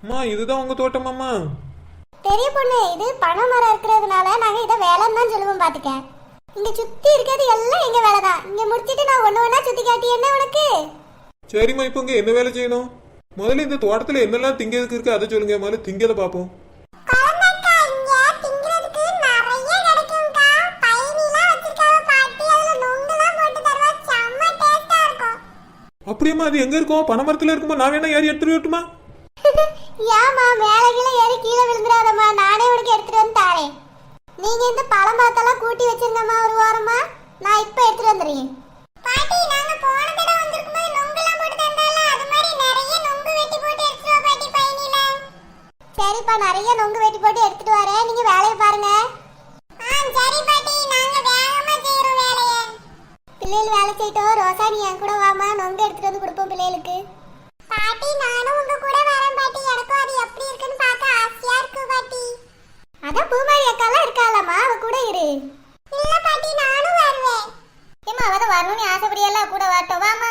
அம்மா இதுதான் உங்க தோட்டமாம்மா? பெரிய பொண்ணு, இது பனை மரம் இருக்கிறதுனால நாங்க இதை வேலைன்னு தான் சொல்லுவோம். பாத்துக்க, இங்க சுத்தி இருக்கிறது எல்லாம் எங்க வேலை தான். இங்க முடிச்சிட்டு நான் ஒண்ணு ஒண்ணா சுத்தி காட்டி என்ன உனக்கு? சரிம்மா, இப்போ இங்க என்ன வேலை செய்யணும்? முதல்ல இந்த தோட்டத்துல என்னெல்லாம் திங்கிறதுக்கு இருக்கு அதை சொல்லுங்க. முதல்ல திங்கதை பார்ப்போம். அப்படியேம்மா, அது எங்க இருக்கும்? பனை மரத்துல இருக்குமா? நான் வேணா ஏறி எடுத்துட்டு வரட்டுமா? ஏமா மேல கீழே ஏறி கீழே விழுந்துடாதம்மா, நானே உனக்கு எடுத்துட்டு வந்து தாரேன். நீங்க இந்த பழம் பாத்தெல்லாம் கூட்டி வச்சிருந்தம்மா ஒரு வாரமா, நான் இப்ப எடுத்துட்டு வந்துடுறேன். பாட்டி, நாங்க போன தடவை வந்திருக்கும்போது நொங்கெல்லாம் போட்டு தந்தால, அது மாதிரி நிறைய நொங்கு வெட்டி போட்டு எடுத்துட்டு வா பாட்டி பைனில. சரிப்பா, நிறைய நொங்கு வெட்டி போட்டு எடுத்துட்டு வரேன், நீங்க வேலையை பாருங்க. சரி பாட்டி, நாங்க வேகமா செய்யறோம் வேலையை. பிள்ளைகள் வேலை செய்யட்டும். ரோசா, நீ என் கூட வாமா, நொங்கு எடுத்துட்டு வந்து கொடுப்போம் பிள்ளைகளுக்கு. பாட்டி, நானும் உங்க கூட வரேன் பாட்டி. எனக்கும் அது எப்படி இருக்குன்னு பார்க்க ஆசையா இருக்கு பாட்டி. அதான் பூமாரி அக்காலாம் இருக்காளம்மா, அவ கூட இரு. இல்ல பாட்டி, நானும் வருவேன். ஏமா, அவ தான் வரணும்னு ஆசைப்படியெல்லாம் கூட வரட்டும், வாமா.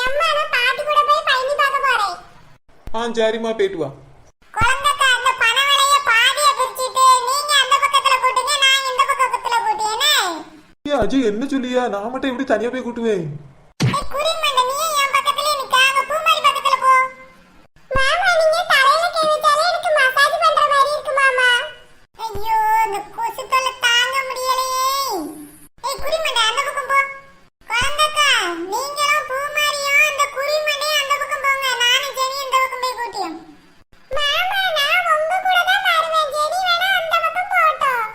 அம்மா, நான் பாட்டி கூட போய் பைனி பார்க்க போறேன். சரிம்மா, போயிட்டு வா. குழந்தைக்கு அந்த பனவளைய பாதியை பிரிச்சிட்டு நீங்க அந்த பக்கத்துல போட்டுங்க, நான் இந்த பக்கத்துல போட்டுறேனே. அஜய், என்ன சொல்லியா? நான் மட்டும் எப்படி தனியா போய் கூட்டுவேன்? குறிமண்ட, நீ என் பக்கத்துல நிக்க, அங்க பூமாரி பக்கத்துல போ. மாமா, நீங்க தலையில கை வச்சாலே எனக்கு மசாஜ் பண்ற மாதிரி இருக்கு மாமா. ஐயோ, இந்த கொசு தொல்லை தாங்க முடியலையே. குறிமண்ட, அந்த பக்கம் போ. குழந்தைக்கா, நீங்களும் பூமாரியும் அந்த குறிமண்டையும் அந்த பக்கம் போங்க, நானும் ஜெனி இந்த பக்கம் போய் கூட்டியோம். மாமா, நான் உங்க கூட தான் வருவேன். ஜெனி வேணா அந்த பக்கம் போட்டோம்.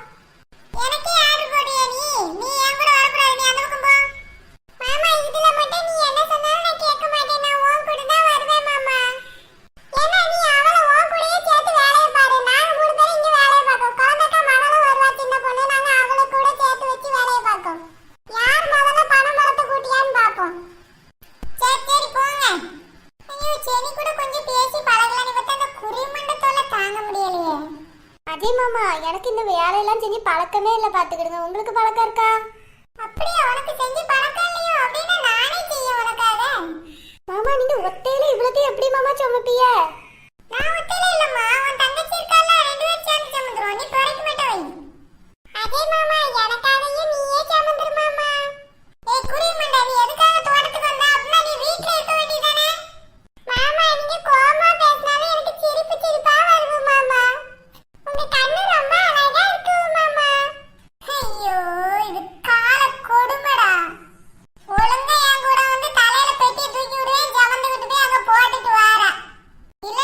எனக்கு யாரு கூடிய நீ என் கூட வரக்கூடாது, நீ அந்த பக்கம் போ. மாமா, இதுல மட்டும் நீ என்ன சொன்னாலும் நான் கேட்க மாட்டேன். நான் உன் கூட தான் வருவேன் மாமா. ஏன்னா நீ அவளை உன் கூடயே சேர்த்து வேலையை பாரு. நாங்க 3 பேரும் இங்க வேலையை பார்க்கோம். குழந்தைக்கா மகளும் வருவா, சின்ன பொண்ணு. நாங்க அவளை கூட சேர்த்து வச்சு வேலையை பார்க்கோம். யார் முதல்ல பனை மரத்தை கூட்டியான்னு பார்ப்போம். சரி சரி, போங்க. ஐயோ, செனி கூட கொஞ்சம் பேசி பழகலாம். இவத்த அந்த குறிமண்ட தொல்லை தாங்க முடியலையே. அஜய் மாமா, எனக்கு இந்த வேலையெல்லாம் செஞ்சு பழக்கமே இல்லை, பாத்துக்கிடுங்க. உங்களுக்கு பழக்கம் இருக்கா? அப்படியே, உனக்கு செஞ்சு பழக்கம் இல்லையோ? அப்படின்னா நானே செய்ய உனக்காக. மாமா, நீங்க ஒத்தையில இவ்வளத்தையும் எப்படி மாமா சுமப்பிய? நான் ஒத்தையில இல்லம்மா, உன் தங்கச்சி இருக்கால, 2 பேரும் சேர்ந்து சுமந்துருவோம். நீ துடைக்க மட்டும் வை. அஜய் மாமா, எனக்காகையும் நீயே சுமந்துரு மாமா. குறிமண்டா, நீ எதுக்காக தோட்டத்துக்கு வந்தா? அப்படின்னா நீ வீட்டுல இருக்க வேண்டியதானே? மாமா, நீங்க கோவமா பேசினாலும் எனக்கு சிரிப்பு சிரிப்பா வருது மாமா. உங்க கண்ணு ரொம்ப அழகா இருக்கு மாமா. ஐயோ, இது கால கொடுமைடா. ஒழுங்கா என் கூட வந்து தலையில பெட்டி தூக்கி விடுவேன், ஜவந்து விட்டு போய் அங்க போட்டுட்டு வாரா. இல்ல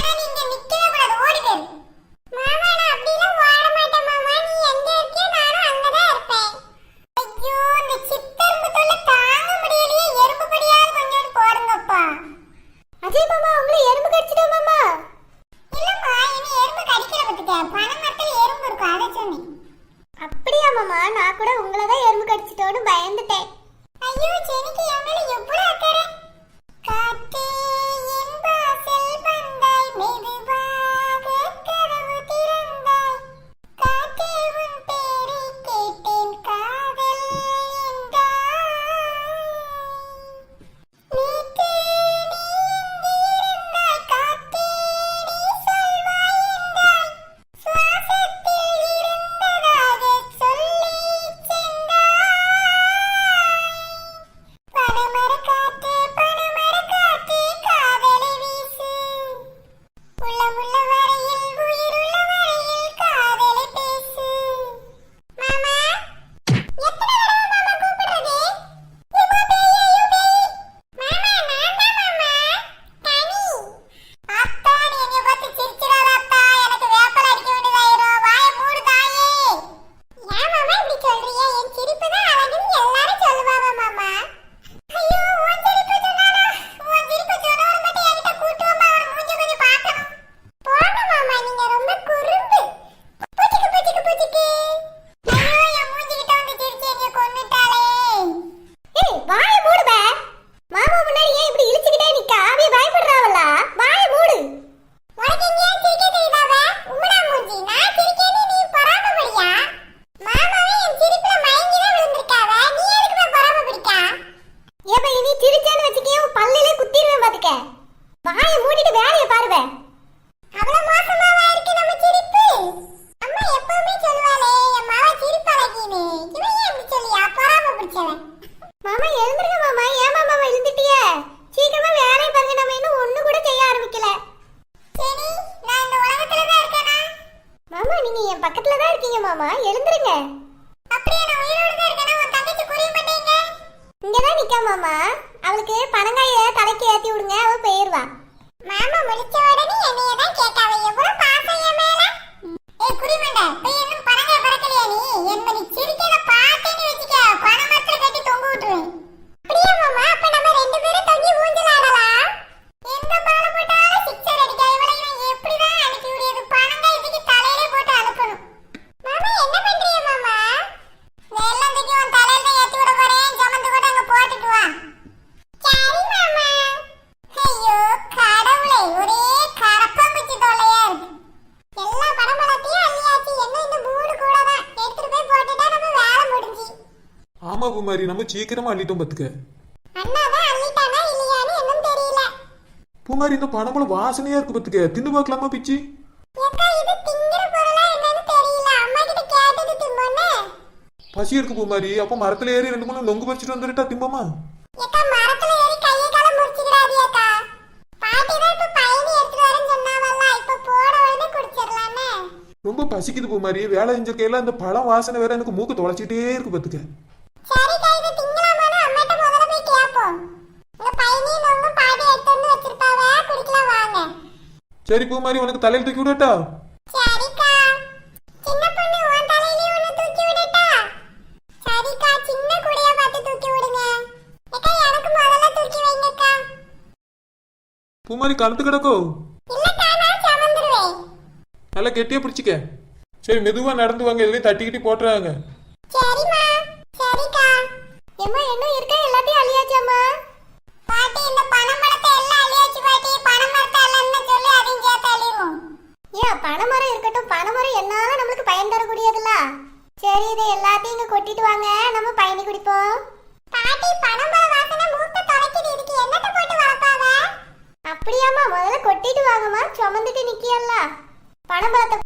எப்பவுமே சொல்லுவாளே என் மாவா சிரிப்பழகின்னு. இவன் ஏன் இப்படி சொல்லியா? பொறாம பிடிச்சவன். மாமா எழுந்துருங்க மாமா. ஏன் மாமா எழுந்துட்டிய? சீக்கிரமா வேலையை பாருங்க. நம்ம இன்னும் ஒண்ணு கூட செய்ய ஆரம்பிக்கல. சரி, நான் இந்த உலகத்துல தான் இருக்கேனா? மாமா நீங்க என் பக்கத்துல தான் இருக்கீங்க மாமா. எழுந்துருங்க. அப்படியே நான் உயிரோட தான் இருக்கேனா? உன் தங்கச்சி புரிய மாட்டேங்க. இங்கதான் நிக்கா மாமா. அவளுக்கு பனங்காய தலைக்கு ஏத்தி விடுங்க. அவ போயிருவா. மாமா முடிச்ச உடனே என்னைய தான் கேட்டாவே. எவ்வளவு பாசம் என் மேல. ஏய் குடிமண்ட, போய் இன்னும் பனங்காய் பறக்கலையா நீ? என்ன நீ சிரிக்கிறத பார்த்தேன்னு வெச்சுக்க, பனை மரத்துல கட்டி தொங்க விட்டுருவேன். அப்படியே மாமா, அப்ப நம்ம ரெண்டு பேரும் தொங்கி ஊஞ்சல் ஆடலாம். எந்த பாலம் போட்டாலும் சிக்ஸர் அடிக்க. இவளை நான் எப்படிதான் அனுப்பி விடுறது? பனங்காய் இதுக்கு தலையிலே போட்டு அனுப்பணும். மாமா என்ன பண்றீங்க மாமா? வெள்ளம் தூக்கி உன் தலையில தான் ஏத்தி விட போறேன். ஜமந்து கூட அங்க போட்டுட்டு வா. சரி மாமா. ஐயோ கடவுளே, ஒரே கரப்பாம்பூச்சி தொல்லையா இருக்கு. எல்லா படமளத்தையும் அள்ளியாச்சு. என்ன இந்த மூணு கூட தான் எடுத்துட்டு போய் போட்டுட்டா நம்ம வேலை முடிஞ்சு. ஆமா பூமாரி, நம்ம சீக்கிரமா அள்ளிட்டோம் பாத்துக்க. அண்ணா தான் அள்ளிட்டானா இல்லையான்னு என்னன்னு தெரியல. பூமாரி இந்த பனம்பழம் வாசனையா இருக்கு பாத்துக்க. தின்னு பார்க்கலாமா பிச்சி? ஏக்கா இது திங்கிற பொருளா என்னன்னு தெரியல. அம்மா கிட்ட கேட்டது திம்மோன்னு. பசி இருக்கு பூமாரி. அப்ப மரத்துல ஏறி 2-3 நொங்கு பறிச்சுட்டு வந்துட்டா திம்பமா? ஏக்கா மரத்துல ஏறி கையை கால முறிச்சுக்கிடாதியாக்கா. பாட்டி தான் இப்ப பயணி எடுத்துட்டு வரேன்னு சொன்னாவல்ல. இப்ப போட உடனே குடிச்சிடலாமே. ரொம்ப பசிக்குது பூமாரி. வேலை செஞ்ச கையில அந்த பழம் வாசனை வேற எனக்கு மூக்கு தொலைச்சிட்டே இருக்கு பாத்துக்க. சரிக்கா இது திங்கலாமான்னு அம்மாட்ட முதல்ல போய் கேப்போம். இந்த பயணி நொங்கும் பாட்டி எடுத்து வந்து வச்சிருப்பாவ. குடிக்கலாம் வாங்க. சரி பூமாரி, உனக்கு தலையில தூக்கி விடட்டா? சரிக்கா. சின்ன பொண்ணு உன் தலையிலயே ஒண்ணு தூக்கி விடட்டா? சரிக்கா, சின்ன கூடையா பார்த்து தூக்கி விடுங்க. ஏக்கா எனக்கு முதல்ல தூக்கி வைங்கக்கா. பூமாரி கழுத்து கிடக்கோ? இல்லக்கா நான் சமந்துருவேன். நல்லா கெட்டியா பிடிச்சிக்க. சரி மெதுவா நடந்து வாங்க. எதுலயும் தட்டிக்கிட்டி போட்டுறாங்க. சரிம்மா. சரிக்கா. எம்மா என்ன இருக்க? எல்லாத்தையும் அள்ளியாச்சாம்மா? பாட்டி இந்த பனமரத்தை எல்லாம் அள்ளியாச்சு பாட்டி. பனமரத்தை எல்லாம் சொல்லி அதையும் சேர்த்து அள்ளிடுவோம். ஏன் பனைமரம் இருக்கட்டும். பனைமரம் என்னால நம்மளுக்கு பயன் தரக்கூடியதுல. சரி இதை எல்லாத்தையும் இங்க கொட்டிட்டு வாங்க. நம்ம பயணி குடிப்போம். பாட்டி பனமரம் வாசனை மூக்க தொலைக்குது. இதுக்கு என்னத்த போட்டு வளர்ப்பாவ? அப்படியாம்மா? முதல்ல கொட்டிட்டு வாங்கம்மா. சுமந்துட்டு நிக்கியல்ல. பனமரத்தை